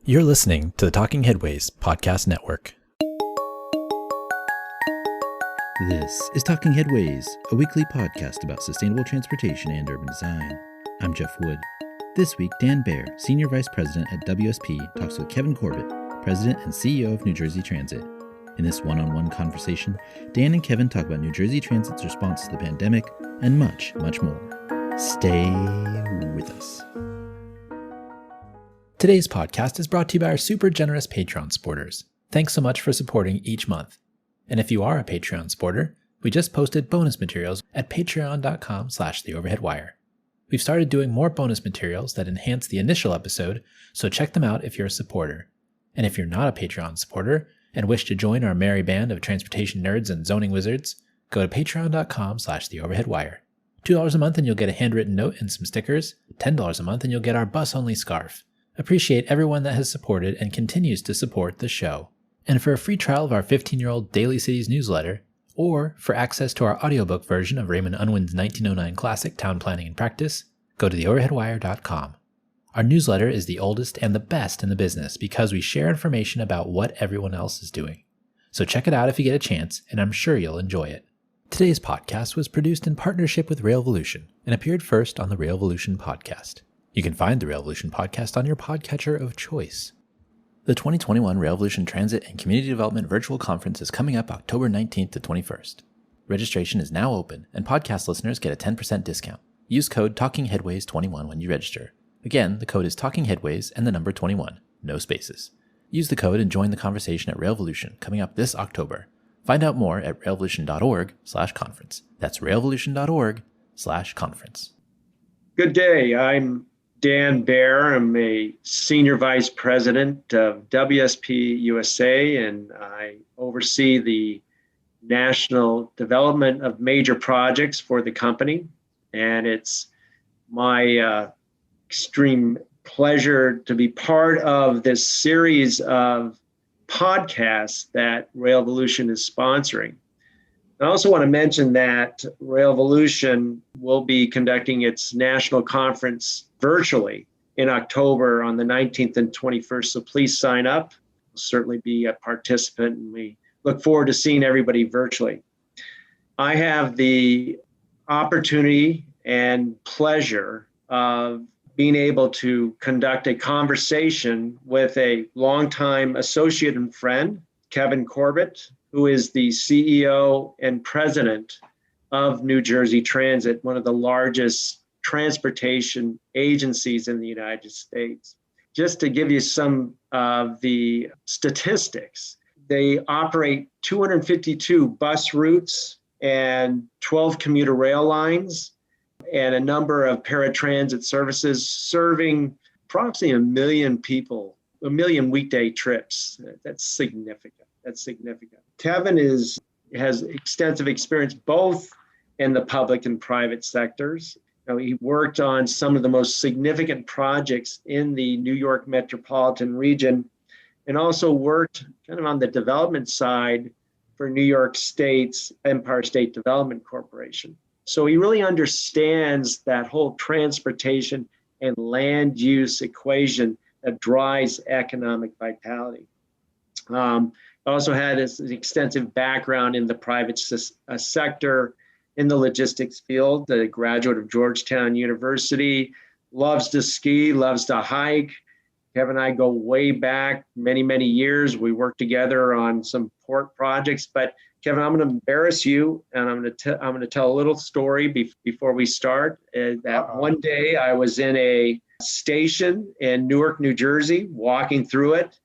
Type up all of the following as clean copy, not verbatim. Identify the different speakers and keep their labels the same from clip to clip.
Speaker 1: You're listening to the Talking Headways Podcast Network.
Speaker 2: This is Talking Headways, a weekly podcast about sustainable transportation and urban design. I'm Jeff Wood. This week, Dan Baer, Senior Vice President at WSP, talks with Kevin Corbett, President and CEO of New Jersey Transit. In this one-on-one conversation, Dan and Kevin talk about New Jersey Transit's response to the pandemic and much, much more. Stay with us.
Speaker 1: Today's podcast is brought to you by our super generous Patreon supporters. Thanks so much for supporting each month. And if you are a Patreon supporter, we just posted bonus materials at patreon.com/theoverheadwire. We've started doing more bonus materials that enhance the initial episode, so check them out if you're a supporter. And if you're not a Patreon supporter and wish to join our merry band of transportation nerds and zoning wizards, go to patreon.com/theoverheadwire. $2 a month and you'll get a handwritten note and some stickers. $10 a month and you'll get our bus-only scarf. Appreciate everyone that has supported and continues to support the show. And for a free trial of our 15-year-old Daily Cities newsletter, or for access to our audiobook version of Raymond Unwin's 1909 classic Town Planning and Practice, go to theoverheadwire.com. Our newsletter is the oldest and the best in the business because we share information about what everyone else is doing. So check it out if you get a chance, and I'm sure you'll enjoy it. Today's podcast was produced in partnership with Railvolution and appeared first on the Railvolution podcast. You can find the Railvolution podcast on your podcatcher of choice. The 2021 Railvolution Transit and Community Development Virtual Conference is coming up October 19th to 21st. Registration is now open, and podcast listeners get a 10% discount. Use code TALKINGHEADWAYS21 when you register. Again, the code is TALKINGHEADWAYS and the number 21, no spaces. Use the code and join the conversation at Railvolution coming up this October. Find out more at railvolution.org/conference. That's railvolution.org/conference.
Speaker 3: Good day. I'm Dan Baer. I'm a Senior Vice President of WSP USA, and I oversee the national development of major projects for the company. And it's my extreme pleasure to be part of this series of podcasts that Railvolution is sponsoring. I also want to mention that Railvolution will be conducting its national conference virtually in October on the 19th and 21st. So please sign up. We'll certainly be a participant, and we look forward to seeing everybody virtually. I have the opportunity and pleasure of being able to conduct a conversation with a longtime associate and friend, Kevin Corbett, who is the CEO and president of New Jersey Transit, one of the largest transportation agencies in the United States. Just to give you some of the statistics, they operate 252 bus routes and 12 commuter rail lines and a number of paratransit services serving approximately 1 million people, 1 million weekday trips. That's significant. Kevin has extensive experience both in the public and private sectors. He worked on some of the most significant projects in the New York metropolitan region, and also worked kind of on the development side for New York State's Empire State Development Corporation. So he really understands that whole transportation and land use equation that drives economic vitality. Also had an extensive background in the private sector, in the logistics field, a graduate of Georgetown University, loves to ski, loves to hike. Kevin and I go way back many, many years. We worked together on some port projects. But Kevin, I'm going to embarrass you, and I'm going to tell a little story before we start. That one day I was in a station in Newark, New Jersey, walking through it,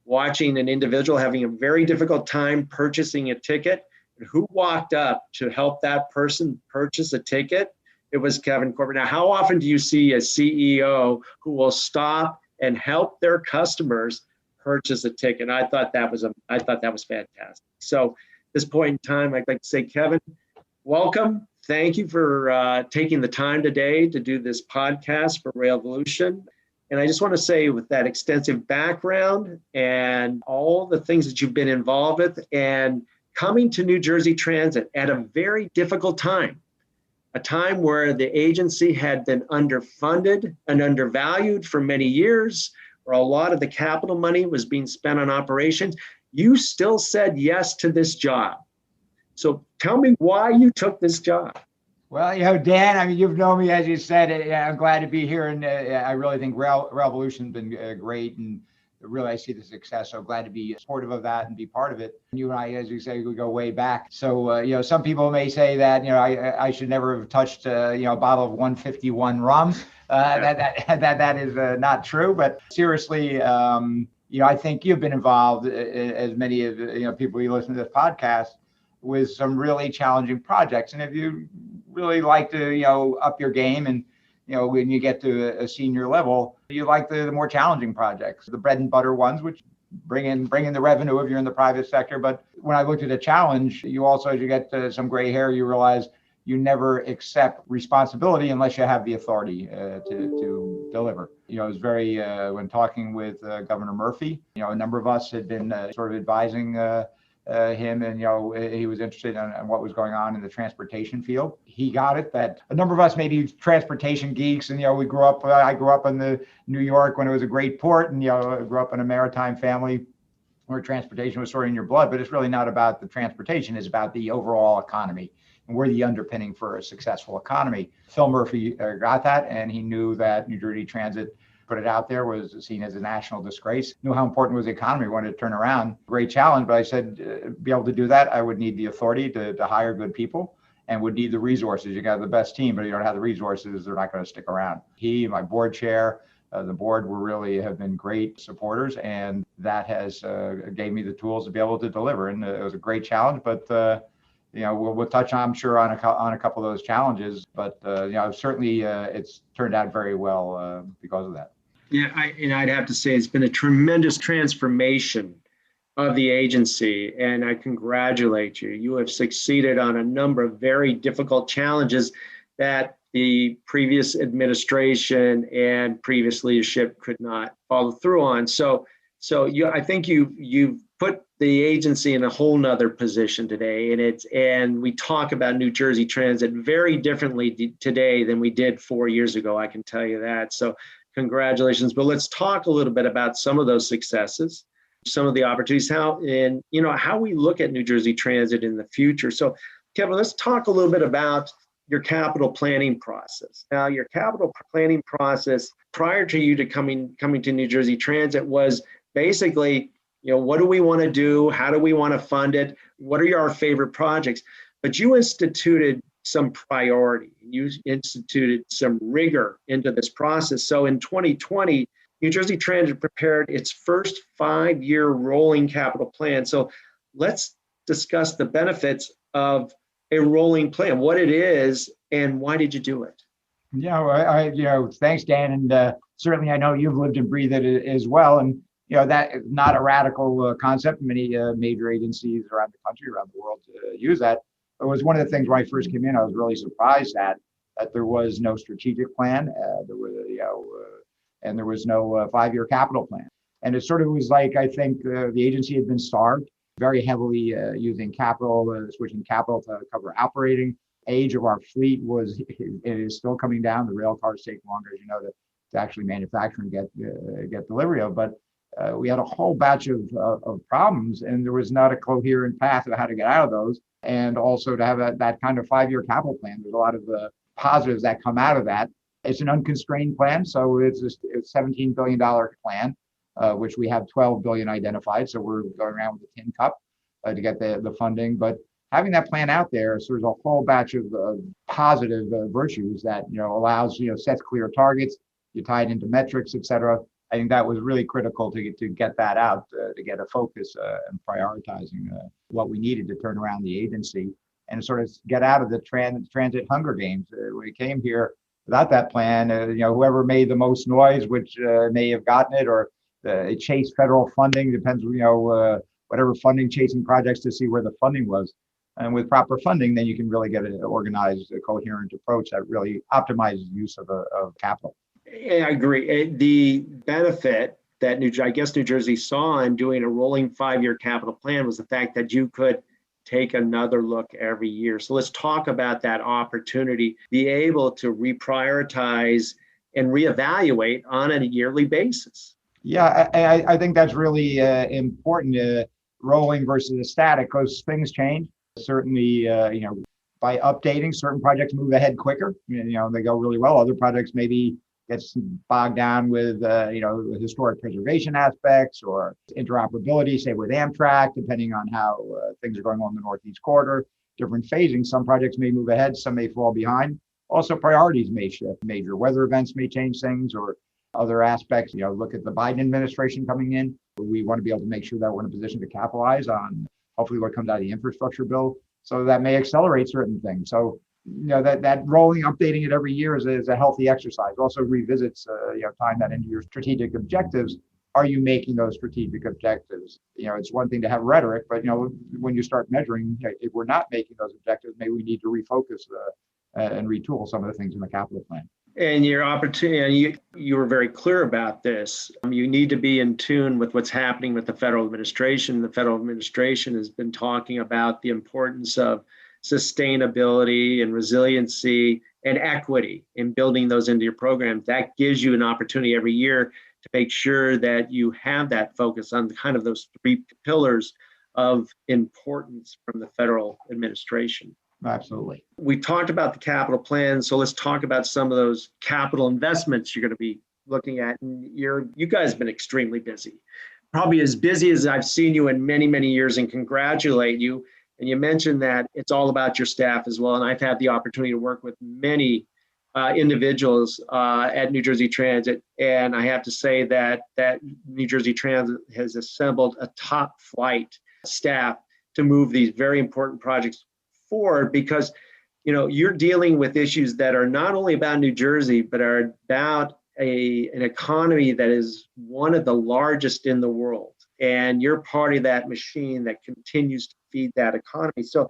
Speaker 3: watching an individual having a very difficult time purchasing a ticket. And who walked up to help that person purchase a ticket? It was Kevin Corbett. Now, how often do you see a CEO who will stop and help their customers purchase a ticket? And I thought that was fantastic. So at this point in time, I'd like to say, Kevin, welcome. Thank you for taking the time today to do this podcast for Railvolution. And I just want to say, with that extensive background and all the things that you've been involved with, and coming to New Jersey Transit at a very difficult time, a time where the agency had been underfunded and undervalued for many years, or a lot of the capital money was being spent on operations, you still said yes to this job. So tell me why you took this job.
Speaker 4: Well, Dan, I mean, you've known me, as you said. I'm glad to be here. And I really think Revolution's been great. And really, I see the success. So glad to be supportive of that and be part of it. And you and I, as you say, we go way back. So, some people may say that, I should never have touched, a bottle of 151 rum. That is not true. But seriously, I think you've been involved, as many of people who listen to this podcast, with some really challenging projects. And if you really like to, up your game and, when you get to a senior level, you like the more challenging projects, the bread and butter ones, which bring in the revenue if you're in the private sector. But when I looked at a challenge, you also, as you get to some gray hair, you realize you never accept responsibility unless you have the authority to deliver. It was very, when talking with Governor Murphy, a number of us had been sort of advising him, and he was interested in what was going on in the transportation field. He got it that a number of us may be transportation geeks, and we grew up. I grew up in the New York when it was a great port, and I grew up in a maritime family where transportation was sort of in your blood. But it's really not about the transportation; it's about the overall economy, and we're the underpinning for a successful economy. Phil Murphy got that, and he knew that New Jersey Transit, put it out there, was seen as a national disgrace, knew how important was the economy, wanted to turn around. Great challenge, but I said, be able to do that, I would need the authority to hire good people and would need the resources. You got the best team, but you don't have the resources, they're not going to stick around. He, my board chair, the board have been great supporters, and that has gave me the tools to be able to deliver. And it was a great challenge, but we'll touch, I'm sure, on a couple of those challenges, but certainly it's turned out very well because of that.
Speaker 3: Yeah, I'd have to say it's been a tremendous transformation of the agency, and I congratulate you. You have succeeded on a number of very difficult challenges that the previous administration and previous leadership could not follow through on. So I think you've put the agency in a whole nother position today, and we talk about New Jersey Transit very differently today than we did 4 years ago. I can tell you that. So congratulations. But let's talk a little bit about some of those successes, some of the opportunities, how we look at New Jersey Transit in the future. So Kevin, let's talk a little bit about your capital planning process. Now, your capital planning process prior to you coming to New Jersey Transit was basically, what do we want to do? How do we want to fund it? What are our favorite projects? But you instituted some priority. You instituted some rigor into this process. So in 2020, New Jersey Transit prepared its first 5-year rolling capital plan. So let's discuss the benefits of a rolling plan, what it is, and why did you do it?
Speaker 4: Thanks, Dan. And certainly I know you've lived and breathed it as well. And, that is not a radical concept. Many major agencies around the country, around the world use that. It was one of the things when I first came in, I was really surprised that there was no strategic plan. And there was no 5-year capital plan. And it sort of was like, I think the agency had been starved, very heavily using capital, switching capital to cover operating. Age of our fleet it is still coming down. The rail cars take longer, as you know, to actually manufacture and get delivery of. But we had a whole batch of problems, and there was not a coherent path of how to get out of those. And also to have that kind of 5-year capital plan. There's a lot of positives that come out of that. It's an unconstrained plan, so it's a $17 billion plan, which we have $12 billion identified. So we're going around with a tin cup to get the funding. But having that plan out there, so there's a whole batch of positive virtues that allows sets clear targets. You tie it into metrics, et cetera. I think that was really critical to get that out, to get a focus and prioritizing what we needed to turn around the agency and sort of get out of the transit Hunger Games. We came here without that plan. Whoever made the most noise, which may have gotten it, or it chased federal funding. Depends, whatever funding, chasing projects to see where the funding was. And with proper funding, then you can really get an organized, coherent approach that really optimizes use of capital.
Speaker 3: I agree. The benefit that New Jersey saw in doing a rolling 5-year capital plan was the fact that you could take another look every year. So let's talk about that opportunity, be able to reprioritize and reevaluate on a yearly basis.
Speaker 4: Yeah, I think that's really important, rolling versus a static, because things change. Certainly, by updating, certain projects move ahead quicker. They go really well. Other projects maybe gets bogged down with, historic preservation aspects or interoperability, say with Amtrak, depending on how things are going on the Northeast Corridor, different phasing. Some projects may move ahead, some may fall behind. Also, priorities may shift. Major weather events may change things, or other aspects. Look at the Biden administration coming in. We want to be able to make sure that we're in a position to capitalize on hopefully what comes out of the infrastructure bill. So that may accelerate certain things. So, that rolling, updating it every year is a healthy exercise. Also revisits, tying that into your strategic objectives. Are you making those strategic objectives? It's one thing to have rhetoric, but, when you start measuring, if we're not making those objectives, maybe we need to refocus and retool some of the things in the capital plan.
Speaker 3: And your opportunity, and you were very clear about this. You need to be in tune with what's happening with the federal administration. The federal administration has been talking about the importance of sustainability and resiliency and equity in building those into your programs. That gives you an opportunity every year to make sure that you have that focus on kind of those three pillars of importance from the federal administration.
Speaker 4: Absolutely.
Speaker 3: We talked about the capital plan, so let's talk about some of those capital investments you're going to be looking at. And you guys have been extremely busy, probably as busy as I've seen you in many, many years, and congratulate you. And you mentioned that it's all about your staff as well. And I've had the opportunity to work with many individuals at New Jersey Transit. And I have to say that New Jersey Transit has assembled a top flight staff to move these very important projects forward, because you're dealing with issues that are not only about New Jersey, but are about an economy that is one of the largest in the world. And you're part of that machine that continues to feed that economy. So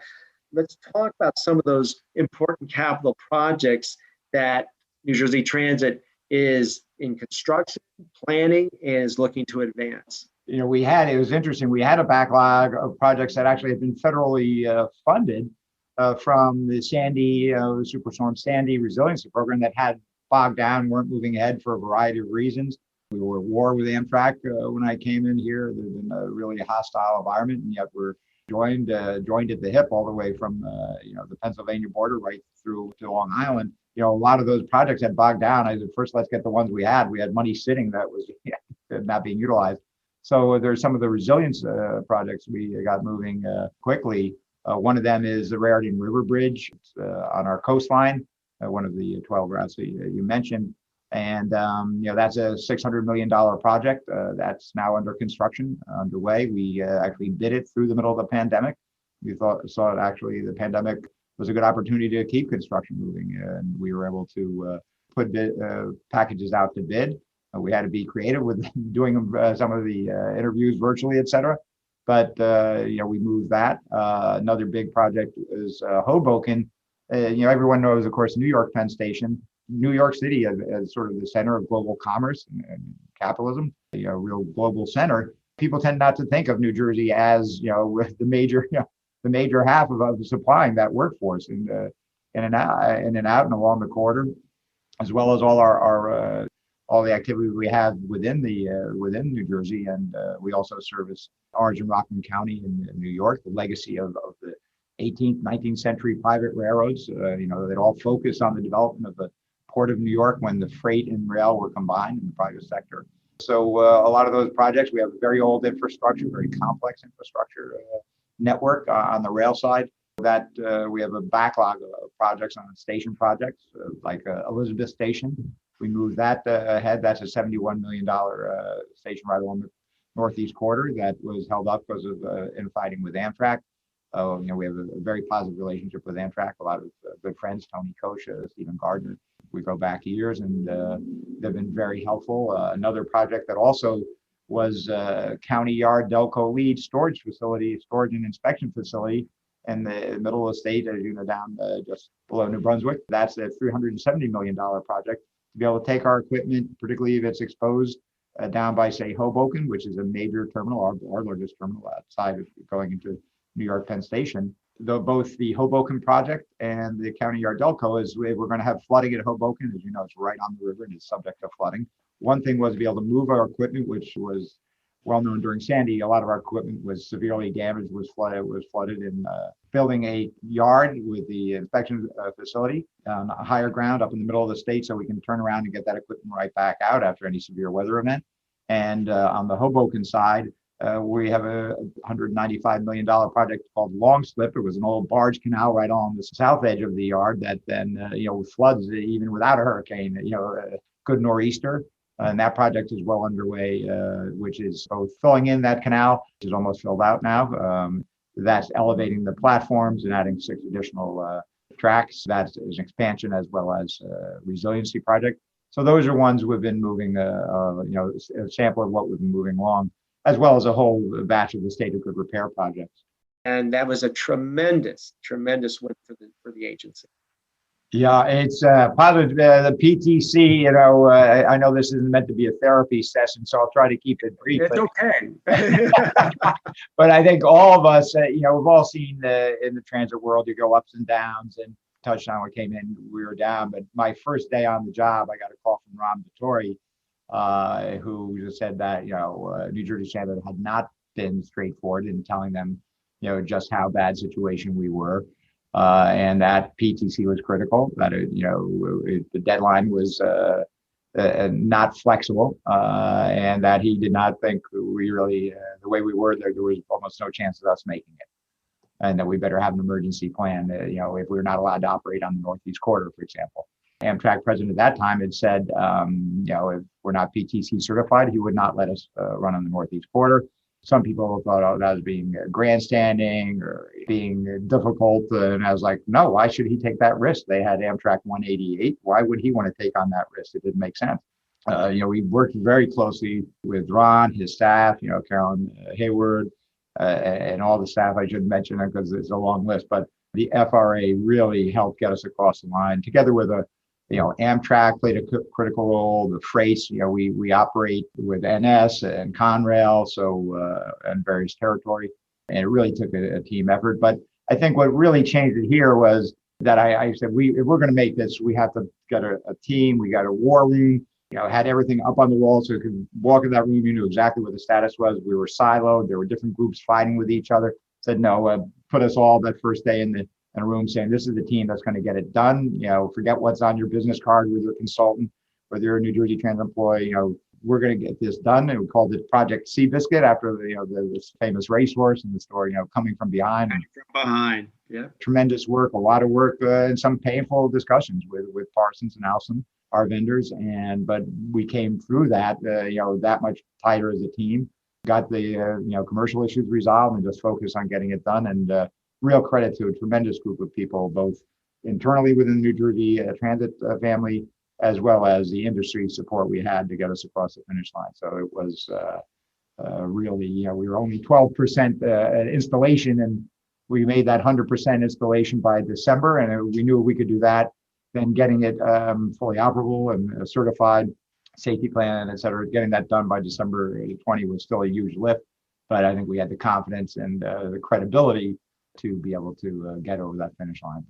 Speaker 3: let's talk about some of those important capital projects that New Jersey Transit is in construction, planning, and is looking to advance.
Speaker 4: It was interesting. We had a backlog of projects that actually had been federally funded from the Superstorm Sandy resiliency program that had bogged down, weren't moving ahead for a variety of reasons. We were at war with Amtrak when I came in here. There's been a really hostile environment, and yet we're joined at the hip all the way from the Pennsylvania border right through to Long Island. A lot of those projects had bogged down. I said, first, let's get the ones we had. We had money sitting that was not being utilized. So there's some of the resilience projects we got moving quickly. One of them is the Raritan River Bridge on our coastline, one of the 12 routes that you mentioned. And, that's a $600 million project that's now under construction, underway. We actually bid it through the middle of the pandemic. We saw it actually, the pandemic was a good opportunity to keep construction moving. And we were able to put packages out to bid. We had to be creative with doing some of the interviews virtually, et cetera. But, we moved that. Another big project is Hoboken. Everyone knows, of course, New York Penn Station. New York City as sort of the center of global commerce and capitalism, a real global center. People tend not to think of New Jersey as, the major half of supplying that workforce in and out and along the corridor, as well as all the activities we have within New Jersey. And we also service Orange and Rockland County in New York, the legacy of the 18th, 19th century private railroads, that all focus on the development of the Port of New York when the freight and rail were combined in the private sector. So a lot of those projects, we have very old infrastructure, very complex infrastructure network on the rail side. That we have a backlog of projects on station projects, like Elizabeth Station. We moved that ahead. That's a $71 million station right along the Northeast Corridor that was held up because of infighting with Amtrak. We have a very positive relationship with Amtrak. A lot of good friends, Tony Kosha, Stephen Gardner. We go back years, and they've been very helpful. Another project that also was County Yard Delco Lead storage and inspection facility in the middle of the state, as you know, down just below New Brunswick. That's a $370 million project to be able to take our equipment, particularly if it's exposed down by, say, Hoboken, which is a major terminal, our largest terminal outside of going into New York Penn Station. Both the Hoboken project and the County Yard Delco we're going to have flooding at Hoboken. As you know, it's right on the river and is subject to flooding. One thing was to be able to move our equipment, which was well known during Sandy. A lot of our equipment was severely damaged, was flooded in building a yard with the inspection facility on a higher ground up in the middle of the state so we can turn around and get that equipment right back out after any severe weather event. And on the Hoboken side, we have a $195 million project called Long Slip. It was an old barge canal right on the south edge of the yard that then, floods even without a hurricane, good nor'easter. And that project is well underway, which is both filling in that canal, which is almost filled out now. That's elevating the platforms and adding 6 additional tracks. That is an expansion as well as a resiliency project. So those are ones we've been moving, a sample of what we've been moving along, as well as a whole batch of the state of good repair projects.
Speaker 3: And that was a tremendous win for the agency.
Speaker 4: Yeah, it's positive. The PTC, I know this isn't meant to be a therapy session, so I'll try to keep it brief.
Speaker 3: It's okay.
Speaker 4: But I think all of us, we've all seen in the transit world, you go ups and downs, and touchdown when came in, we were down. But my first day on the job, I got a call from Ron Vittori, who just said that, New Jersey Transit had not been straightforward in telling them, just how bad situation we were. And that PTC was critical, that, the deadline was not flexible, and that he did not think we really, the way we were there was almost no chance of us making it. And that we better have an emergency plan, if we're not allowed to operate on the Northeast Corridor, for example. Amtrak president at that time had said, if we're not PTC certified, he would not let us run on the Northeast Corridor. Some people thought that was being grandstanding or being difficult. And I was like, no, why should he take that risk? They had Amtrak 188. Why would he want to take on that risk? It didn't make sense. We worked very closely with Ron, his staff, Carolyn Hayward, and all the staff. I shouldn't mention it because it's a long list, but the FRA really helped get us across the line together with Amtrak played a critical role. The freights, we operate with NS and Conrail, and various territory, and it really took a team effort. But I think what really changed it here was that I said, if we're going to make this, we have to get a team. We got a war room, had everything up on the wall so you could walk in that room. You knew exactly what the status was. We were siloed. There were different groups fighting with each other. Said, no, put us all that first day in a room saying, this is the team that's going to get it done. Forget what's on your business card with your consultant, whether you're a New Jersey Transit employee, we're going to get this done. And we called it Project Seabiscuit after this famous racehorse and the story, coming from behind. Yeah. Tremendous work, a lot of work, and some painful discussions with Parsons and Alstom, our vendors. But we came through that, that much tighter as a team, got the, commercial issues resolved and just focused on getting it done. And real credit to a tremendous group of people, both internally within the New Jersey Transit family, as well as the industry support we had to get us across the finish line. So it was really, we were only 12% installation, and we made that 100% installation by December, and we knew we could do that. Then getting it fully operable and certified, safety plan, et cetera, getting that done by December 20 was still a huge lift. But I think we had the confidence and the credibility to be able to get over that finish line.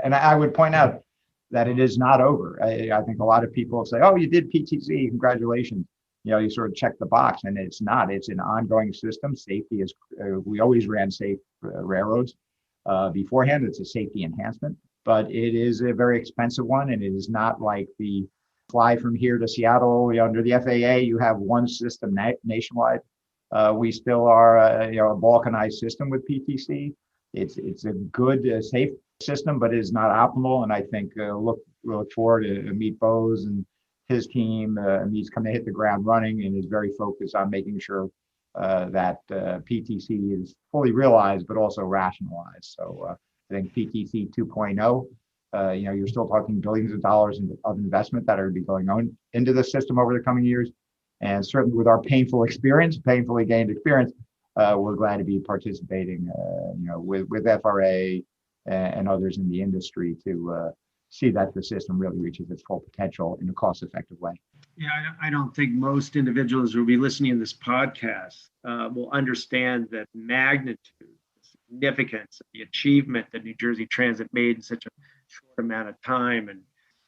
Speaker 4: And I would point out that it is not over. I think a lot of people say, oh, you did PTC, congratulations. You sort of check the box, and it's not. It's an ongoing system. Safety is, we always ran safe railroads beforehand. It's a safety enhancement, but it is a very expensive one, and it is not like the fly from here to Seattle. Under the FAA, you have one system nationwide. We still are a balkanized system with PTC. It's a good, safe system, but it is not optimal. And I think we look forward to Meet Bose and his team. He's going to hit the ground running and is very focused on making sure that PTC is fully realized, but also rationalized. So I think PTC 2.0, you're still talking billions of dollars of investment that are be going on into the system over the coming years. And certainly with our painfully gained experience, we're glad to be participating, with FRA and others in the industry to see that the system really reaches its full potential in a cost-effective way.
Speaker 3: Yeah, I don't think most individuals who will be listening to this podcast will understand the magnitude, the significance, the achievement that New Jersey Transit made in such a short amount of time. And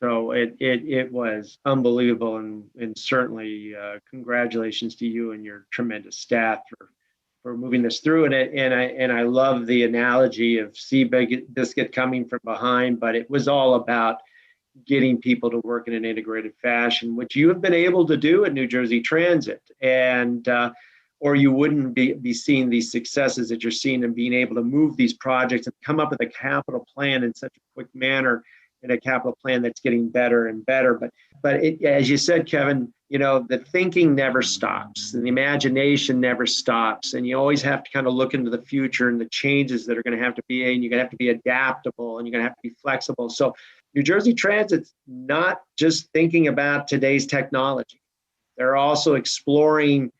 Speaker 3: So it was unbelievable, and certainly congratulations to you and your tremendous staff for moving this through. And I love the analogy of Seabiscuit coming from behind, but it was all about getting people to work in an integrated fashion, which you have been able to do at New Jersey Transit, and or you wouldn't be seeing these successes that you're seeing and being able to move these projects and come up with a capital plan in such a quick manner, and a capital plan that's getting better and better. But as you said, Kevin, the thinking never stops and the imagination never stops, and you always have to kind of look into the future and the changes that are going to have to be, and you're going to have to be adaptable and you're going to have to be flexible. So New Jersey Transit's not just thinking about today's technology. They're also exploring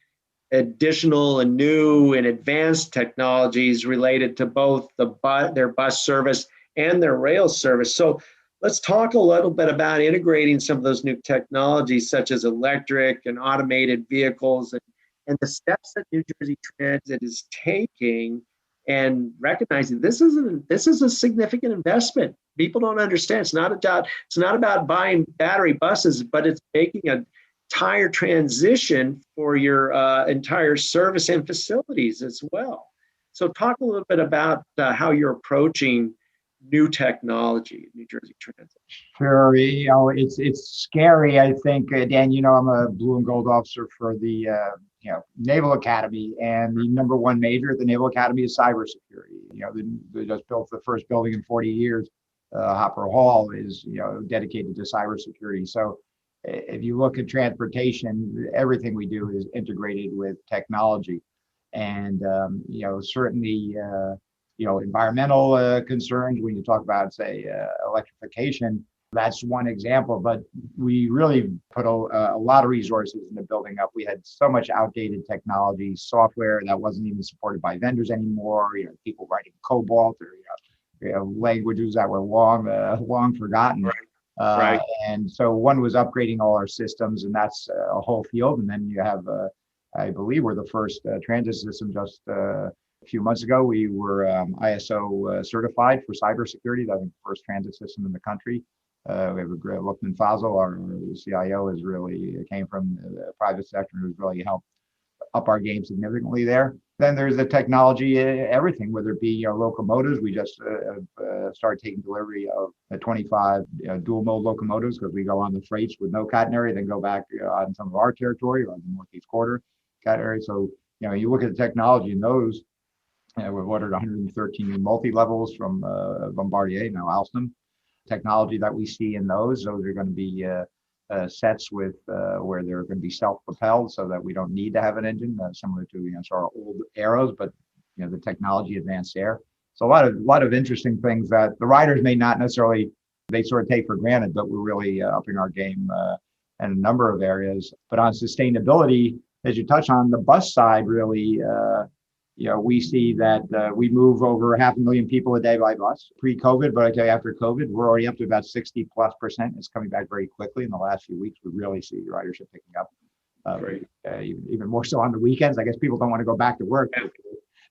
Speaker 3: additional and new and advanced technologies related to both their bus service and their rail service. So let's talk a little bit about integrating some of those new technologies, such as electric and automated vehicles, and the steps that New Jersey Transit is taking, and recognizing this is a significant investment. People don't understand. It's not about buying battery buses, but it's making a entire transition for your entire service and facilities as well. So talk a little bit about how you're approaching new technology at New Jersey Transit.
Speaker 4: Sure, it's scary. I think, Dan, I'm a blue and gold officer for the Naval Academy, and the number one major at the Naval Academy is cybersecurity. They just built the first building in 40 years. Hopper Hall is dedicated to cybersecurity. So if you look at transportation, everything we do is integrated with technology, and certainly environmental concerns. When you talk about, say, electrification, that's one example. But we really put a lot of resources into building up. We had so much outdated technology, software that wasn't even supported by vendors anymore. People writing COBOL or languages that were long forgotten.
Speaker 3: Right. Right.
Speaker 4: And so one was upgrading all our systems, and that's a whole field. And then you have, I believe we're the first transit system. Just a few months ago, we were ISO certified for cybersecurity. That's the first transit system in the country. We have a great Lookman Fazal, our CIO, came from the private sector, and has really helped up our game significantly there. Then there's the technology, everything, whether it be locomotives. We just started taking delivery of 25 dual mode locomotives, because we go on the freights with no catenary, then go back on some of our territory or the Northeast Quarter catenary. So you look at the technology in those. We've ordered 113 multi-levels from Bombardier, now Alstom. Technology that we see in those are going to be sets with where they're going to be self-propelled, so that we don't need to have an engine, similar to our old Arrows, but the technology advanced there. So a lot of interesting things that the riders may not necessarily, they sort of take for granted, but we're really upping our game in a number of areas. But on sustainability, as you touch on the bus side, really, we see that we move over 500,000 people a day by bus pre-COVID, but I tell you, after COVID, we're already up to about 60+%. It's coming back very quickly. In the last few weeks, we really see ridership picking up. Even more so on the weekends. I guess people don't want to go back to work.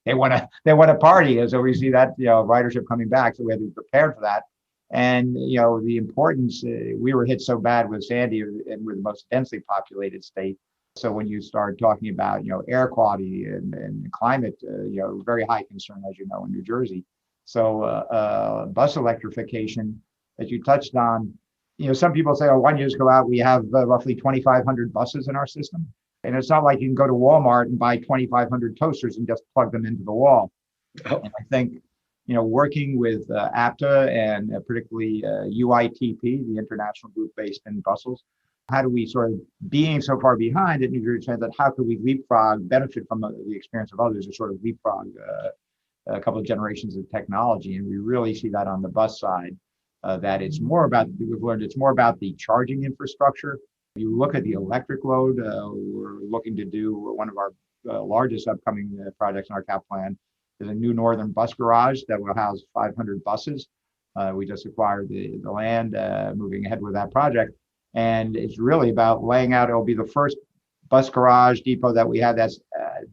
Speaker 4: They want to party. And so we see that ridership coming back. So we have to be prepared for that. And the importance. We were hit so bad with Sandy, and we're the most densely populated state. So when you start talking about air quality and climate, very high concern, as in New Jersey. So bus electrification, as you touched on, some people say, oh, why don't you just go out? We have roughly 2,500 buses in our system, and it's not like you can go to Walmart and buy 2,500 toasters and just plug them into the wall. Oh. And I think working with APTA and particularly UITP, the international group based in Brussels. How do we sort of, being so far behind at New Jersey Transit, how could we leapfrog, benefit from the experience of others, or sort of leapfrog a couple of generations of technology? And we really see that on the bus side, that it's more about, we've learned it's more about the charging infrastructure. If you look at the electric load, we're looking to do one of our largest upcoming projects in our cap plan is a new northern bus garage that will house 500 buses. We just acquired the land, moving ahead with that project. And it's really about laying out, it'll be the first bus garage depot that we have that's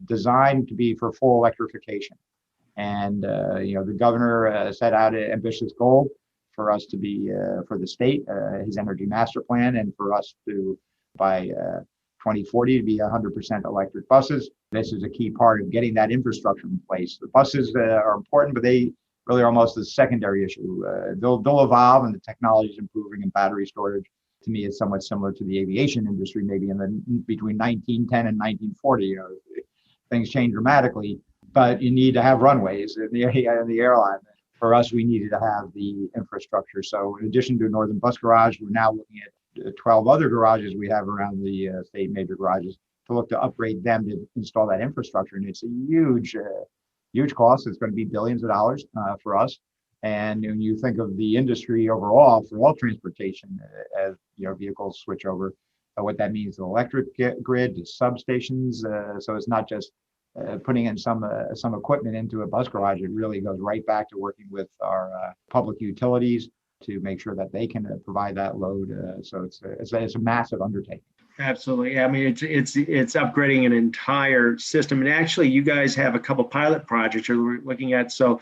Speaker 4: designed to be for full electrification. And, the governor set out an ambitious goal for us to be, for the state, his energy master plan, and for us to, by 2040, to be 100% electric buses. This is a key part of getting that infrastructure in place. The buses are important, but they really are almost a secondary issue. They'll evolve, and the technology is improving, and battery storage, to me, is somewhat similar to the aviation industry, maybe between 1910 and 1940. Things change dramatically, but you need to have runways in the airline. For us, we needed to have the infrastructure. So in addition to Northern Bus Garage, we're now looking at 12 other garages we have around the state, major garages, to look to upgrade them to install that infrastructure. And it's a huge cost. It's going to be billions of dollars for us. And when you think of the industry overall for all transportation, as vehicles switch over, what that means to the electric grid, to substations. So it's not just putting in some equipment into a bus garage. It really goes right back to working with our public utilities to make sure that they can provide that load. So it's a massive undertaking.
Speaker 3: Absolutely. I mean, it's upgrading an entire system. And actually, you guys have a couple pilot projects you're looking at. So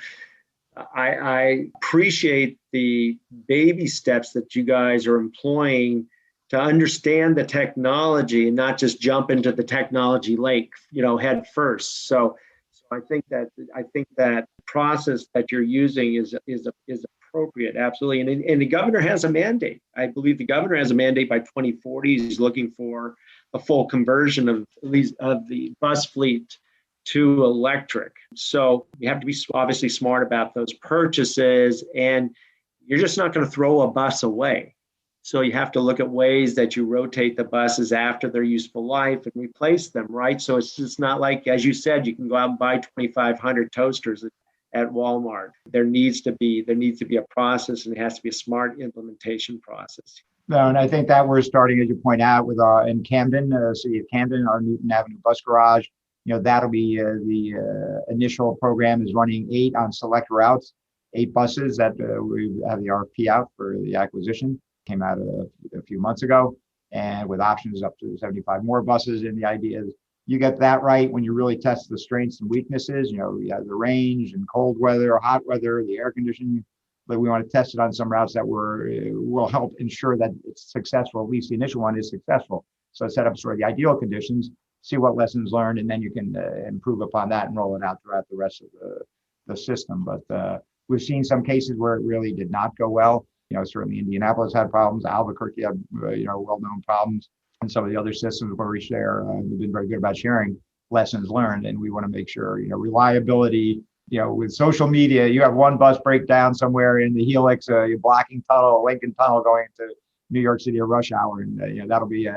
Speaker 3: I appreciate the baby steps that you guys are employing to understand the technology and not just jump into the technology lake, head first. So I think that process that you're using is appropriate, absolutely. And the governor has a mandate. I believe the governor has a mandate by 2040. He's looking for a full conversion of the bus fleet to electric. So you have to be obviously smart about those purchases, and you're just not going to throw a bus away. So you have to look at ways that you rotate the buses after their useful life and replace them, right? So it's just not like, as you said, you can go out and buy 2,500 toasters at Walmart. There needs to be a process, and it has to be a smart implementation process.
Speaker 4: No, and I think that we're starting, as you point out, with in Camden, city of Camden, our Newton Avenue bus garage. That'll be the initial program is running 8 on select routes, 8 buses that we have the RFP out for the acquisition. Came out a few months ago, and with options up to 75 more buses. And the idea is you get that right when you really test the strengths and weaknesses. You have the range and cold weather, hot weather, the air conditioning. But we want to test it on some routes that will help ensure that it's successful. At least the initial one is successful. So set up sort of the ideal conditions, see what lessons learned, and then you can improve upon that and roll it out throughout the rest of the system. But we've seen some cases where it really did not go well. Certainly Indianapolis had problems. Albuquerque had, well-known problems. And some of the other systems where we share, we've been very good about sharing lessons learned. And we want to make sure, reliability, with social media, you have one bus breakdown somewhere in the Helix, you're blocking Lincoln Tunnel going to New York City at rush hour. And, that'll be,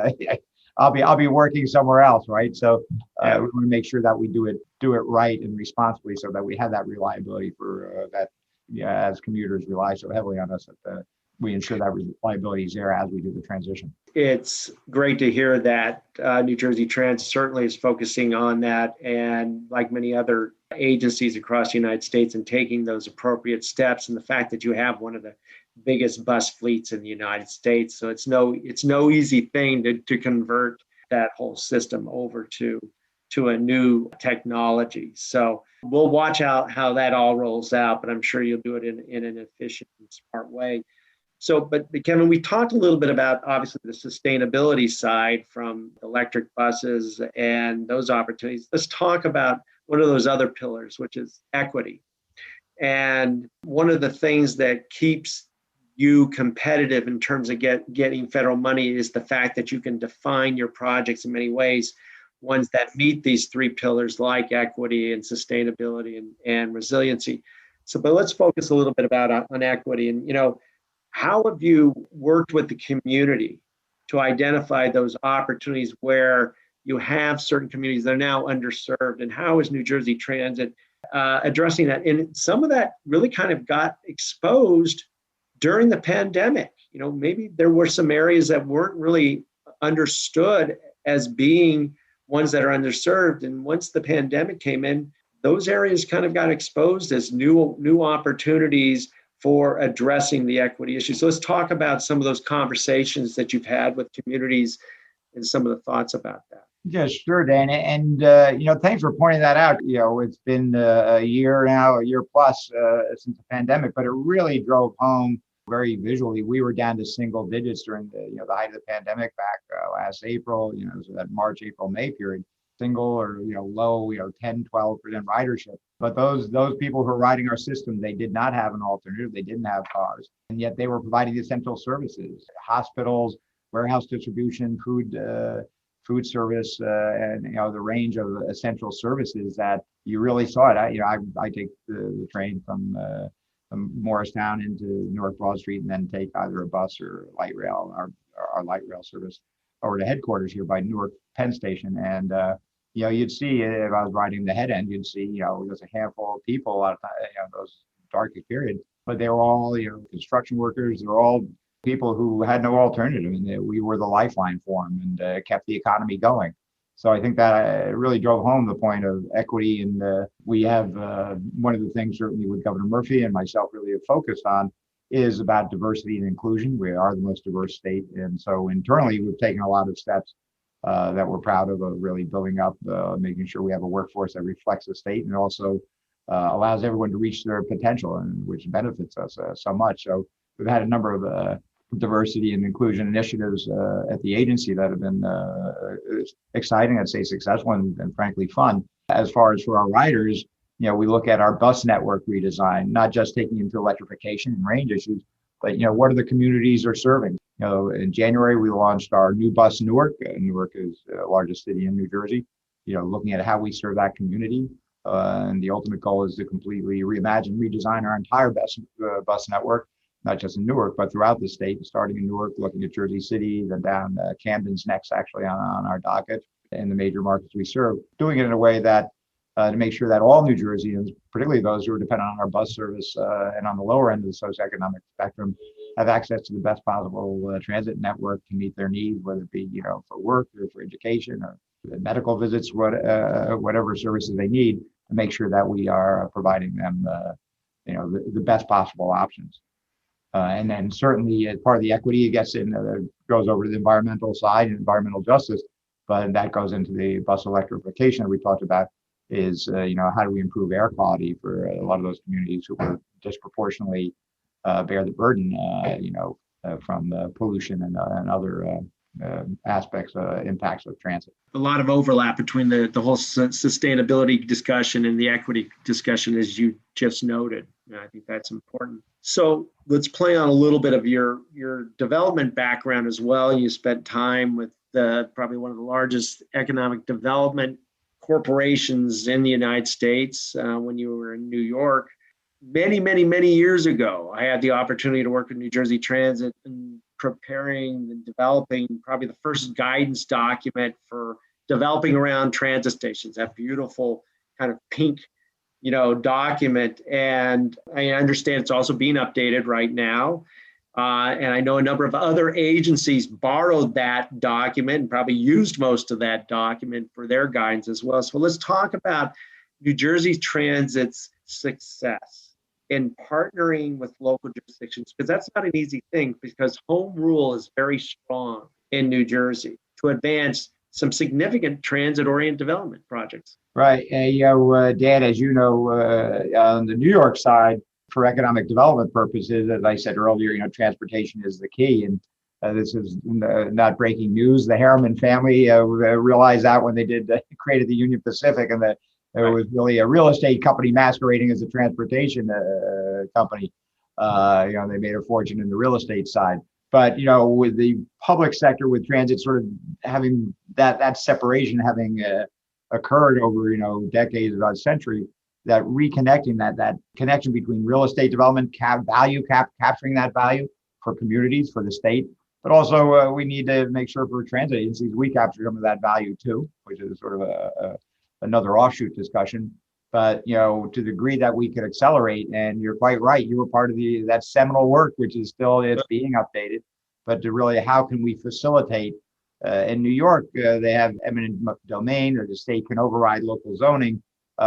Speaker 4: I'll be working somewhere else, right? So we want to make sure that we do it right and responsibly so that we have that reliability for that. As commuters rely so heavily on us, that we ensure that reliability is there as we do the transition.
Speaker 3: It's great to hear that New Jersey Transit certainly is focusing on that, and like many other agencies across the United States, and taking those appropriate steps. And the fact that you have one of the biggest bus fleets in the United States, so it's no easy thing to convert that whole system over to a new technology. So we'll watch out how that all rolls out, but I'm sure you'll do it in an efficient and smart way. So, but Kevin, we talked a little bit about obviously the sustainability side from electric buses and those opportunities. Let's talk about one of those other pillars, which is equity. And one of the things that keeps you competitive in terms of getting federal money is the fact that you can define your projects in many ways, ones that meet these 3 pillars like equity and sustainability and resiliency. So, but let's focus a little bit on equity. And, how have you worked with the community to identify those opportunities where you have certain communities that are now underserved? And how is New Jersey Transit addressing that? And some of that really kind of got exposed during the pandemic. Maybe there were some areas that weren't really understood as being ones that are underserved. And once the pandemic came in, those areas kind of got exposed as new opportunities for addressing the equity issue. So let's talk about some of those conversations that you've had with communities and some of the thoughts about that.
Speaker 4: Yeah, sure, Dan. And, thanks for pointing that out. It's been a year now, a year plus since the pandemic, but it really drove home very visually, we were down to single digits during the height of the pandemic back last April, so that March, April, May period, single or, low, 10, 12% ridership. But those people who are riding our system, they did not have an alternative. They didn't have cars. And yet they were providing essential services, hospitals, warehouse distribution, food service, and the range of essential services that you really saw it. I take the train from Morristown into North Broad Street and then take either a bus or light rail, our light rail service over to headquarters here by Newark Penn Station. And you'd see, if I was riding the head end, you'd see just a handful of people a lot of time, those darkest period, but they were all construction workers. They were all people who had no alternative, and we were the lifeline for them and kept the economy going. So I think that really drove home the point of equity. And we have one of the things certainly with Governor Murphy and myself really have focused on is about diversity and inclusion. We are the most diverse state. And so internally, we've taken a lot of steps that we're proud of really building up, making sure we have a workforce that reflects the state and also allows everyone to reach their potential, and which benefits us so much. So we've had a number of diversity and inclusion initiatives at the agency that have been exciting, I'd say successful, and frankly fun. As far as for our riders, we look at our bus network redesign, not just taking into electrification and range issues, but what are the communities are serving. In January we launched our new bus in Newark. Newark is the largest city in New Jersey. Looking at how we serve that community, and the ultimate goal is to completely reimagine, redesign our entire bus network, not just in Newark, but throughout the state, starting in Newark, looking at Jersey City, then down Camden's next actually on our docket, in the major markets we serve, doing it in a way that to make sure that all New Jerseyans, particularly those who are dependent on our bus service and on the lower end of the socioeconomic spectrum, have access to the best possible transit network to meet their needs, whether it be for work or for education or medical visits, whatever services they need, to make sure that we are providing them the best possible options. And then certainly as part of the equity, it gets in, goes over to the environmental side and environmental justice, but that goes into the bus electrification that we talked about. Is how do we improve air quality for a lot of those communities who will disproportionately bear the burden from pollution and other aspects, impacts of transit.
Speaker 3: A lot of overlap between the whole sustainability discussion and the equity discussion, as you just noted. And I think that's important. So let's play on a little bit of your development background as well. You spent time with probably one of the largest economic development corporations in the United States when you were in New York. Many, many, many years ago, I had the opportunity to work with New Jersey Transit and preparing and developing probably the first guidance document for developing around transit stations, that beautiful kind of pink, document. And I understand it's also being updated right now. And I know a number of other agencies borrowed that document and probably used most of that document for their guidance as well. So let's talk about New Jersey Transit's success in partnering with local jurisdictions, because that's not an easy thing, because home rule is very strong in New Jersey to advance some significant transit-oriented development projects.
Speaker 4: Right. Dan, as you know, on the New York side, for economic development purposes, as I said earlier, transportation is the key. And this is not breaking news. The Harriman family realized that when they created the Union Pacific, and that it was really a real estate company masquerading as a transportation company. They made a fortune in the real estate side. But, with the public sector, with transit sort of having that separation having occurred over, decades, about a century, that reconnecting that connection between real estate development, capturing that value for communities, for the state, but also we need to make sure for transit agencies we capture some of that value too, which is sort of another offshoot discussion. But to the degree that we could accelerate, and you're quite right, you were part of that seminal work, which is still being updated. But to really, how can we facilitate? In New York, they have eminent domain, or the state can override local zoning.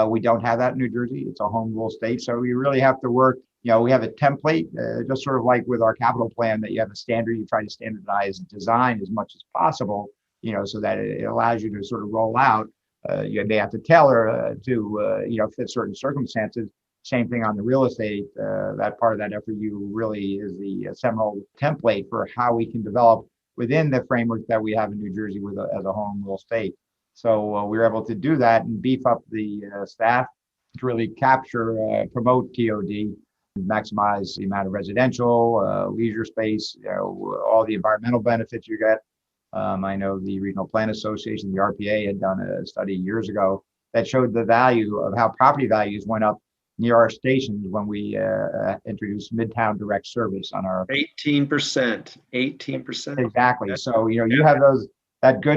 Speaker 4: We don't have that in New Jersey. It's a home rule state. So you really have to work, we have a template, just sort of like with our capital plan, that you have a standard, you try to standardize design as much as possible, so that it allows you to sort of roll out. You may have to tailor to, fit certain circumstances, Same thing on the real estate. That part of that FRU really is the seminal template for how we can develop within the framework that we have in New Jersey as a home rule state. So we were able to do that and beef up the staff to really capture, promote TOD, maximize the amount of residential, leisure space, all the environmental benefits you get. I know the Regional Plan Association, the RPA, had done a study years ago that showed the value of how property values went up near our stations when we introduced Midtown Direct Service on our
Speaker 3: 18%.
Speaker 4: Exactly. So you have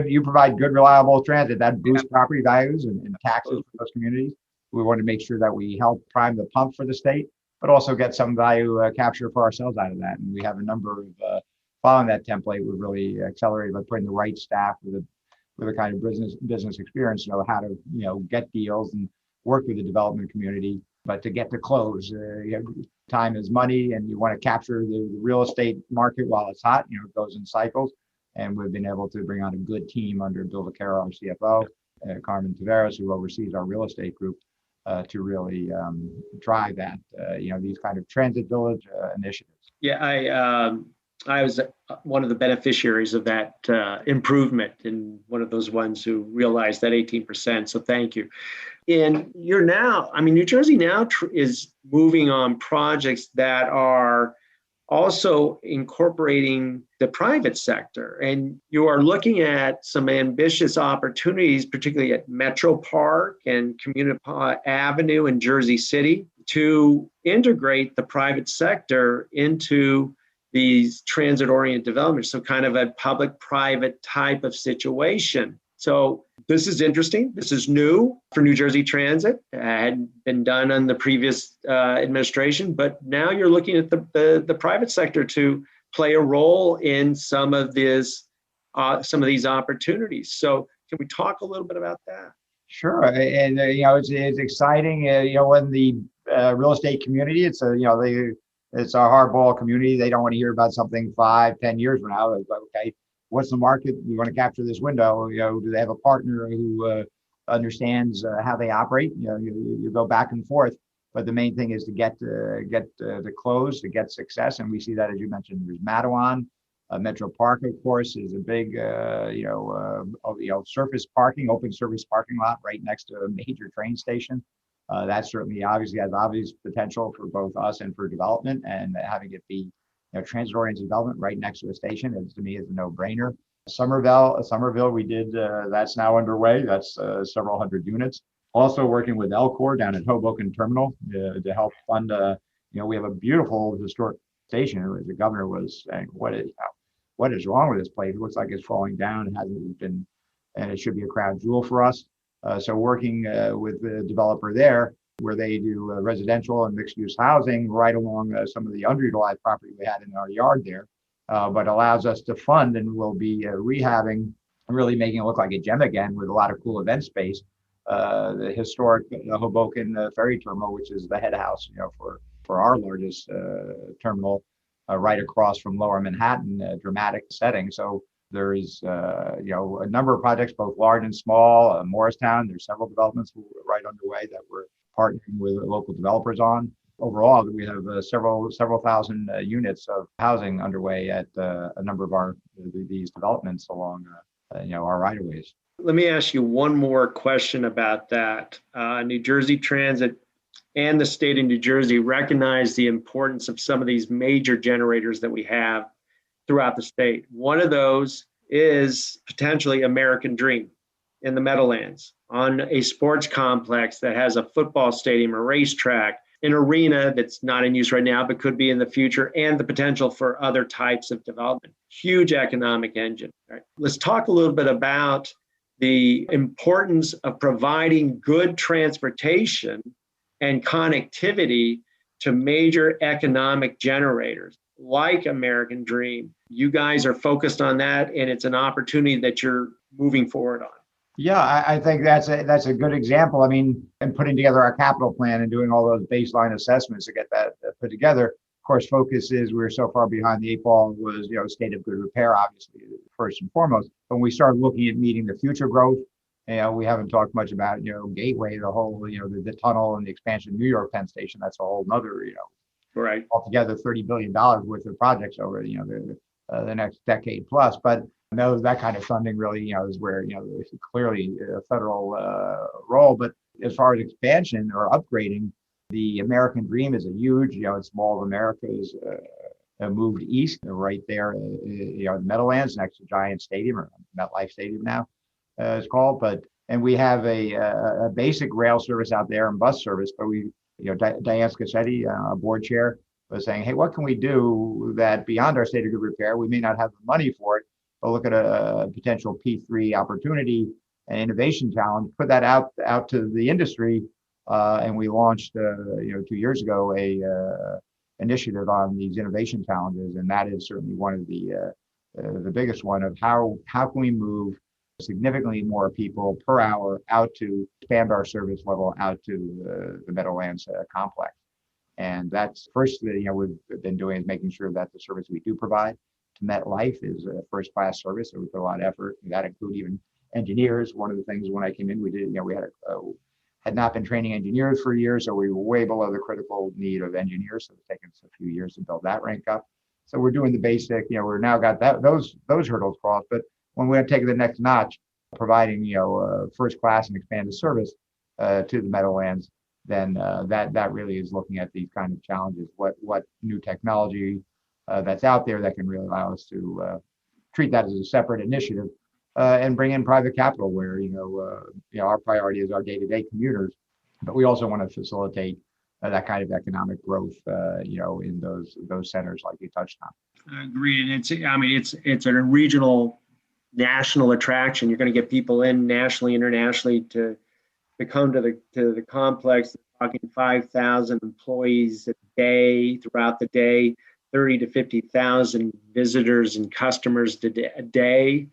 Speaker 4: you provide good, reliable transit that boosts property values and taxes for those communities. We want to make sure that we help prime the pump for the state, but also get some value capture for ourselves out of that. And we have a number of following that template. We've really accelerated by putting the right staff with a kind of business experience, how to get deals and work with the development community. But to get to close, time is money, and you want to capture the real estate market while it's hot. It goes in cycles, and we've been able to bring on a good team under Bill Vaquero, our CFO, Carmen Taveras, who oversees our real estate group, to really drive that. These kind of transit village initiatives.
Speaker 3: Yeah, I was one of the beneficiaries of that improvement, and one of those ones who realized that 18%. So thank you. And New Jersey now is moving on projects that are also incorporating the private sector. And you are looking at some ambitious opportunities, particularly at Metro Park and Community Avenue in Jersey City, to integrate the private sector into these transit-oriented developments. So kind of a public-private type of situation. So this is interesting. This is new for New Jersey Transit. It had been done on the previous administration, but now you're looking at the private sector to play a role in some of these opportunities. So can we talk a little bit about that?
Speaker 4: Sure, and it's exciting. When the real estate community, it's a hardball community. They don't want to hear about something 5-10 years from now. It's like, okay, what's the market? We want to capture this window. Do they have a partner who understands how they operate? You go back and forth, but the main thing is to get the close, to get success, and we see that, as you mentioned. There's Mattawan, Metro Park, of course, is a big surface parking, open surface parking lot right next to a major train station. That certainly obviously has obvious potential for both us and for development, and having it be transit-oriented development right next to a station, to me, is a no-brainer. Somerville, we did, that's now underway. That's several hundred units. Also working with Elcor down at Hoboken Terminal to help fund, we have a beautiful historic station. The governor was saying, what is wrong with this place? It looks like it's falling down. It hasn't been, and it should be a crown jewel for us. So working with the developer there, where they do residential and mixed-use housing right along some of the underutilized property we had in our yard there, but allows us to fund, and we'll be rehabbing, really making it look like a gem again with a lot of cool event space. The historic Hoboken ferry terminal, which is the head house, for our largest terminal, right across from Lower Manhattan, dramatic setting. So there is, a number of projects, both large and small. Morristown, there's several developments right underway that we're partnering with local developers on. Overall, we have several thousand units of housing underway at a number of these developments along, our right-of-ways.
Speaker 3: Let me ask you one more question about that. New Jersey Transit and the state of New Jersey recognize the importance of some of these major generators that we have throughout the state. One of those is potentially American Dream in the Meadowlands, on a sports complex that has a football stadium, a racetrack, an arena that's not in use right now, but could be in the future, and the potential for other types of development. Huge economic engine. Right? Let's talk a little bit about the importance of providing good transportation and connectivity to major economic generators like American Dream. You guys are focused on that, and it's an opportunity that you're moving forward on.
Speaker 4: Yeah, I think that's a good example. I mean, and putting together our capital plan and doing all those baseline assessments to get that put together. Of course, focus is we're so far behind the 8 ball was, state of good repair, obviously, first and foremost. When we started looking at meeting the future growth, We haven't talked much about, Gateway, the whole, the tunnel and the expansion of New York Penn Station. That's a whole nother,
Speaker 3: Right.
Speaker 4: altogether $30 billion worth of projects over, the next decade plus. But that kind of funding really, is where, there's clearly a federal role. But as far as expansion or upgrading, the American dream is a huge, it's Mall of America is moved east right there, the Meadowlands next to Giant Stadium, or MetLife Stadium now it's called. And we have a basic rail service out there and bus service, but Diane Scassetti, board chair, was saying, hey, what can we do that beyond our state of good repair? We may not have the money for it, but look at a potential P3 opportunity and innovation challenge, put that out to the industry. And we launched, 2 years ago, a initiative on these innovation challenges. And that is certainly one of the biggest one of how can we move significantly more people per hour out to expand our service level out to the Meadowlands complex. And that's first, we've been doing is making sure that the service we do provide to MetLife is a first class service. So we put a lot of effort. That include even engineers. One of the things when I came in, we did, we had not been training engineers for years, so we were way below the critical need of engineers. So it's taken us a few years to build that rank up. So we're doing the basic, we're now got those hurdles crossed. But when we take the next notch, providing, first class and expanded service to the Meadowlands, then that really is looking at these kind of challenges. What new technology that's out there that can really allow us to treat that as a separate initiative and bring in private capital where, our priority is our day-to-day commuters, but we also want to facilitate that kind of economic growth, in those centers like you touched on.
Speaker 3: Agreed. And it's a regional, national attraction. You're going to get people in nationally, internationally to come to the complex. Talking 5,000 employees a day throughout the day, 30 to 50,000 visitors and customers a day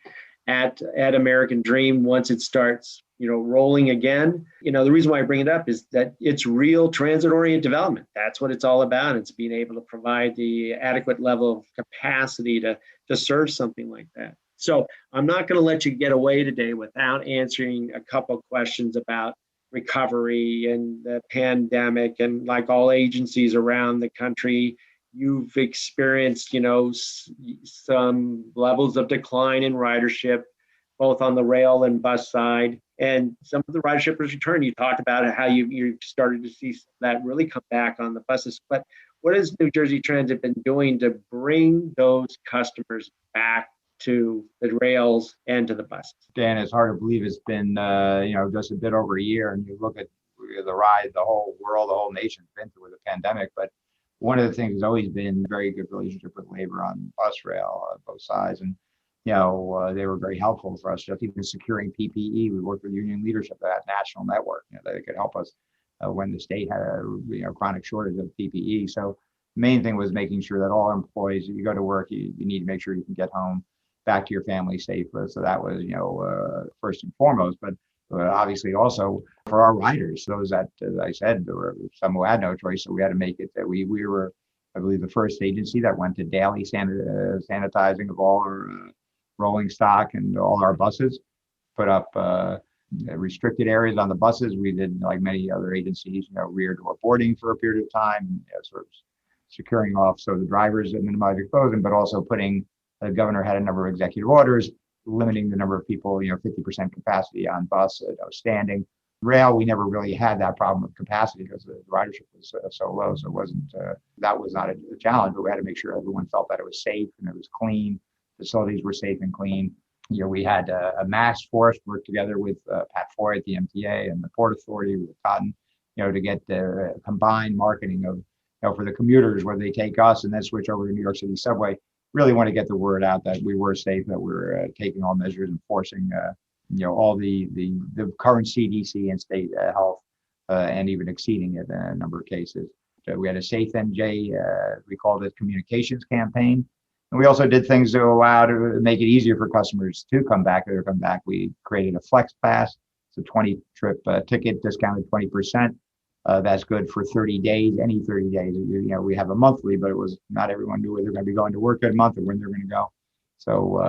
Speaker 3: at American Dream once it starts, rolling again. The reason why I bring it up is that it's real transit-oriented development. That's what it's all about. It's being able to provide the adequate level of capacity to serve something like that. So I'm not going to let you get away today without answering a couple of questions about recovery and the pandemic. And like all agencies around the country, you've experienced, some levels of decline in ridership, both on the rail and bus side. And some of the ridership has returned. You talked about how you started to see that really come back on the buses. But what has New Jersey Transit been doing to bring those customers back to the rails and to the buses?
Speaker 4: Dan, it's hard to believe it's been, just a bit over a year, and you look at the ride the whole world, the whole nation's been through with the pandemic. But one of the things has always been a very good relationship with labor on bus rail, both sides. And, they were very helpful for us, just even securing PPE. We worked with union leadership at that national network, that it could help us when the state had a chronic shortage of PPE. So the main thing was making sure that all employees, you go to work, you need to make sure you can get home back to your family safe. So that was, first and foremost, but obviously also for our riders, those that, as I said, there were some who had no choice. So we had to make it that we were, I believe, the first agency that went to daily sanitizing of all our rolling stock and all our buses, put up restricted areas on the buses. We did, like many other agencies, rear door boarding for a period of time, sort of securing off so the drivers minimize exposure, but also putting, the governor had a number of executive orders limiting the number of people, 50% capacity on bus, standing. Rail, we never really had that problem of capacity because the ridership was so low. So it wasn't, that was not a challenge, but we had to make sure everyone felt that it was safe and it was clean. Facilities were safe and clean. We had a mask force work together with Pat Foy at the MTA and the Port Authority with Cotton, to get the combined marketing of, for the commuters, where they take us and then switch over to New York City subway. Really want to get the word out that we were safe, that we were taking all measures, enforcing, all the current CDC and state health, and even exceeding it in a number of cases. So we had a Safe NJ, we called it communications campaign. And we also did things to allow to make it easier for customers to come back. We created a Flex Pass. It's a 20-trip ticket, discounted 20%. That's good for 30 days, any 30 days. We have a monthly, but it was not everyone knew where they're going to be going to work that month or when they're going to go. So,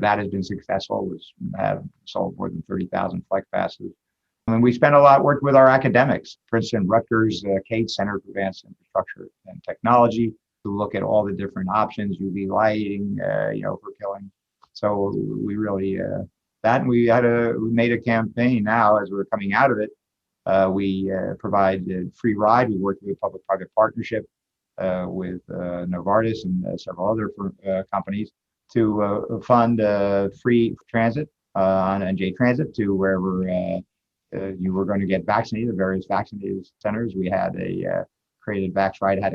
Speaker 4: that has been successful. We have sold more than 30,000 flex passes. And we spent a lot work with our academics. For instance, Rutgers Cade Center for Advanced Infrastructure and Technology to look at all the different options, UV lighting, for killing. So we really that, and we made a campaign now as we're coming out of it. We provide a free ride. We worked with a public-private partnership with Novartis and several other companies to fund free transit on NJ Transit to wherever you were going to get vaccinated, the various vaccinated centers. We had created VaxRide, had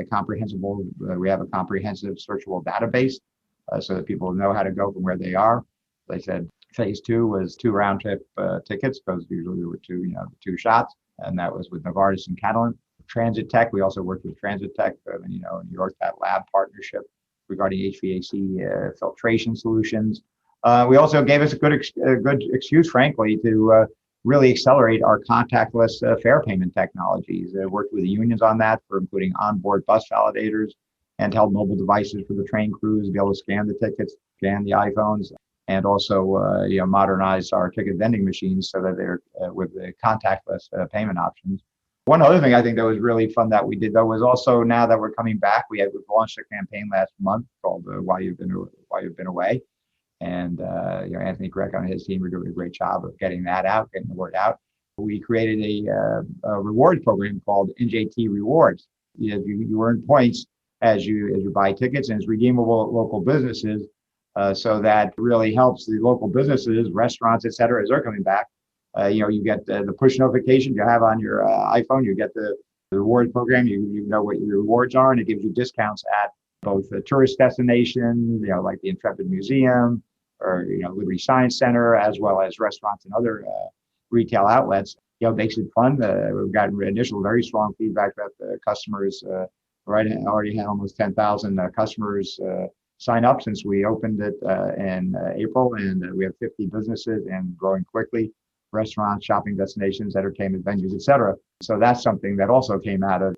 Speaker 4: we have a comprehensive searchable database so that people know how to go from where they are. They said phase 2 was 2 round trip tickets, because usually there were 2 shots, and that was with Novartis and Catalent. Transit Tech, we also worked with Transit Tech, in New York, that lab partnership regarding HVAC filtration solutions. We also gave us a good excuse, frankly, to really accelerate our contactless fare payment technologies. Worked with the unions on that, for including onboard bus validators, handheld mobile devices for the train crews to be able to scan the tickets, scan the iPhones, and also modernize our ticket vending machines so that they're with the contactless payment options. One other thing I think that was really fun that we did, though, was also, now that we're coming back, we've launched a campaign last month called "While You've Been Away," and Anthony Greck on his team are doing a great job of getting that out, getting the word out. We created a reward program called NJT Rewards. You earn points as you buy tickets, and it's redeemable at local businesses. So that really helps the local businesses, restaurants, et cetera, as they're coming back. You get the push notification you have on your iPhone. You get the reward program. You know what your rewards are, and it gives you discounts at both the tourist destinations, like the Intrepid Museum or Liberty Science Center, as well as restaurants and other retail outlets. Makes it fun. We've gotten initial very strong feedback that the customers already had almost 10,000 customers sign up since we opened it in April, and we have 50 businesses and growing quickly. Restaurants, shopping destinations, entertainment venues, et cetera. So that's something that also came out of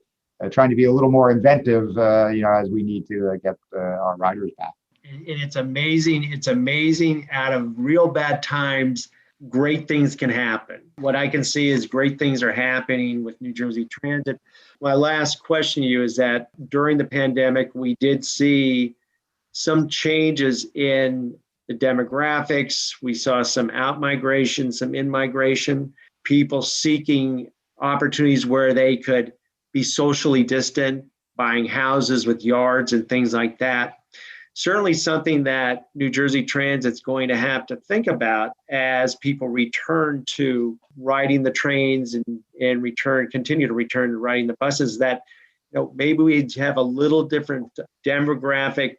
Speaker 4: trying to be a little more inventive, as we need to get our riders back.
Speaker 3: And it's amazing. It's amazing. Out of real bad times, great things can happen. What I can see is great things are happening with New Jersey Transit. My last question to you is that during the pandemic, we did see some changes in the demographics. We saw some out-migration, some in-migration, people seeking opportunities where they could be socially distant, buying houses with yards and things like that. Certainly something that New Jersey Transit's going to have to think about as people return to riding the trains and continue to return to riding the buses, that maybe we have a little different demographic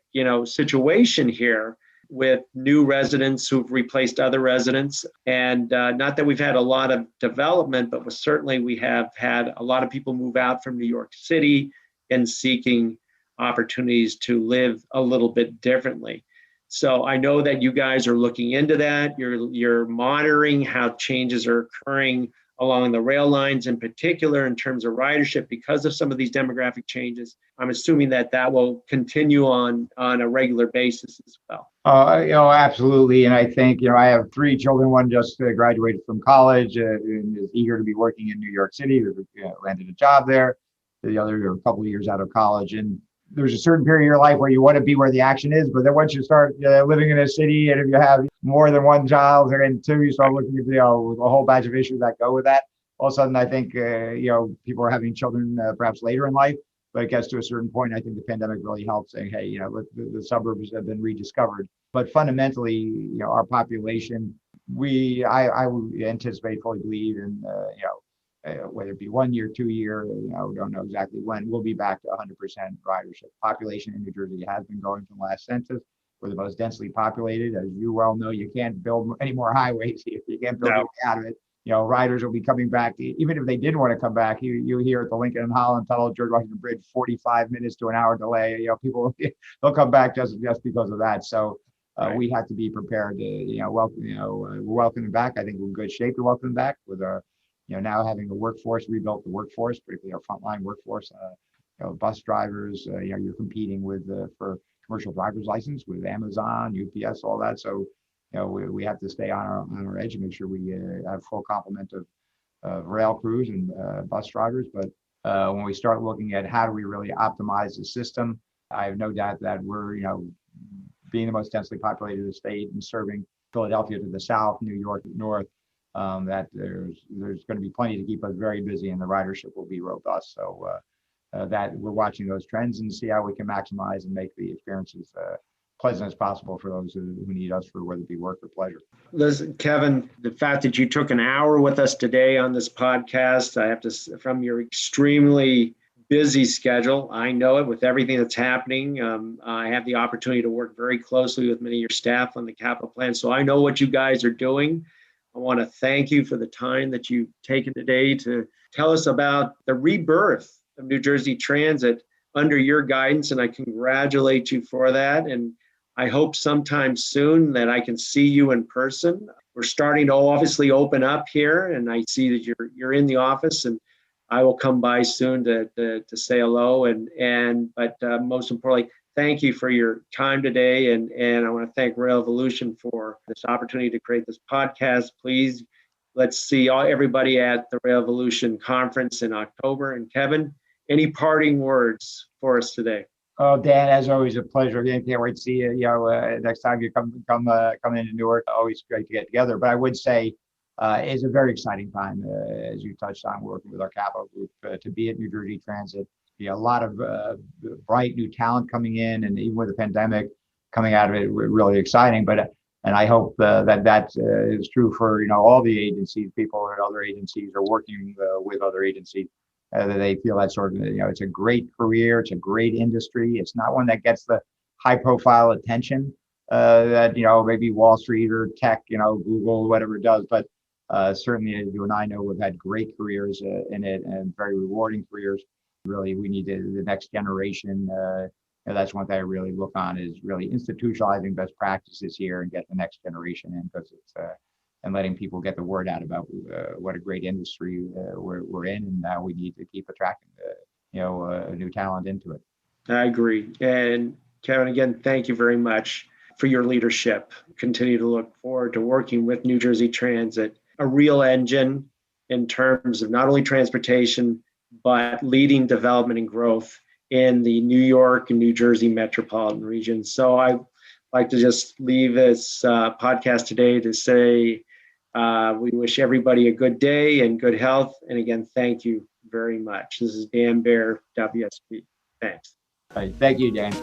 Speaker 3: situation here, with new residents who've replaced other residents. And not that we've had a lot of development, but certainly we have had a lot of people move out from New York City and seeking opportunities to live a little bit differently. So I know that you guys are looking into that. You're monitoring how changes are occurring along the rail lines, in particular in terms of ridership because of some of these demographic changes. I'm assuming that will continue on a regular basis as well.
Speaker 4: Absolutely. And I think, I have 3 children. One just graduated from college and is eager to be working in New York City. Landed a job there. The other are a couple of years out of college. And there's a certain period of your life where you want to be where the action is. But then once you start living in a city, and if you have more than one child and 2, you start looking at a whole batch of issues that go with that. All of a sudden, I think, people are having children perhaps later in life. But it gets to a certain point, I think the pandemic really helped saying, hey, the suburbs have been rediscovered. But fundamentally, our population, I would anticipate, fully believe in, whether it be 1 year, 2 year, we don't know exactly when, we'll be back to 100% ridership. Population in New Jersey has been growing from last census. We're the most densely populated. As you well know, you can't build any more highways if you can't build out of it. Riders will be coming back. Even if they didn't want to come back, you hear at the Lincoln and Holland Tunnel, George Washington Bridge, 45 minutes to an hour delay. People, they'll come back just because of that. So we have to be prepared to, welcome. We're welcoming back. I think we're in good shape to welcome back with our, now having the workforce, rebuilt the workforce, particularly our frontline workforce. Bus drivers. You're competing with for commercial driver's license with Amazon, UPS, all that. So, we have to stay on our edge and make sure we have full complement of rail crews and bus drivers. But when we start looking at how do we really optimize the system, I have no doubt that we're, being the most densely populated state and serving Philadelphia to the south, New York north, that there's going to be plenty to keep us very busy, and the ridership will be robust. So that we're watching those trends and see how we can maximize and make the experiences pleasant as possible for those who need us for whether it be work or pleasure.
Speaker 3: Listen, Kevin, the fact that you took an hour with us today on this podcast, I have to, from your extremely busy schedule, I know it with everything that's happening. I have the opportunity to work very closely with many of your staff on the capital plan. So I know what you guys are doing. I want to thank you for the time that you've taken today to tell us about the rebirth of New Jersey Transit under your guidance. And I congratulate you for that. And I hope sometime soon that I can see you in person. We're starting to obviously open up here, and I see that you're in the office, and I will come by soon to say hello. But most importantly, thank you for your time today. And I want to thank Rail Evolution for this opportunity to create this podcast. Please, let's see everybody at the Rail Evolution conference in October. And Kevin, any parting words for us today?
Speaker 4: Oh, Dan, as always, a pleasure. Again, can't wait to see you. Next time you come into Newark. Always great to get together. But I would say it's a very exciting time, as you touched on, working with our capital group to be at New Jersey Transit. Be a lot of bright new talent coming in, and even with the pandemic coming out of it, really exciting. And I hope that is true for all the agencies. People at other agencies are working with other agencies. That they feel that sort of, it's a great career, it's a great industry. It's not one that gets the high profile attention that, maybe Wall Street or tech, Google, whatever does. But certainly, as you and I know, we've had great careers in it and very rewarding careers. Really, we need the next generation. That's one thing I really look on, is really institutionalizing best practices here and get the next generation in, because it's and letting people get the word out about what a great industry we're in, and now we need to keep attracting new talent into it.
Speaker 3: I agree. And Kevin, again, thank you very much for your leadership. Continue to look forward to working with New Jersey Transit, a real engine in terms of not only transportation, but leading development and growth in the New York and New Jersey metropolitan region. So I'd like to just leave this podcast today to say, we wish everybody a good day and good health. And again, thank you very much. This is Dan Baer, WSP. Thanks.
Speaker 4: Right. Thank you, Dan.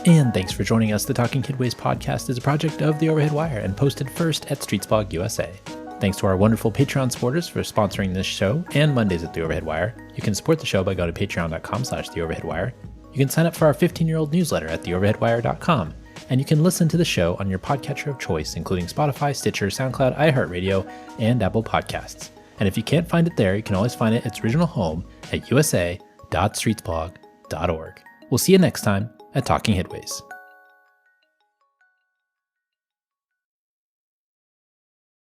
Speaker 1: And thanks for joining us. The Talking Kidways podcast is a project of The Overhead Wire and posted first at Streetsblog USA. Thanks to our wonderful Patreon supporters for sponsoring this show and Mondays at The Overhead Wire. You can support the show by going to patreon.com/theoverheadwire. You can sign up for our 15-year-old newsletter at theoverheadwire.com, and you can listen to the show on your podcatcher of choice, including Spotify, Stitcher, SoundCloud, iHeartRadio, and Apple Podcasts. And if you can't find it there, you can always find it at its original home at usa.streetsblog.org. We'll see you next time at Talking Headways.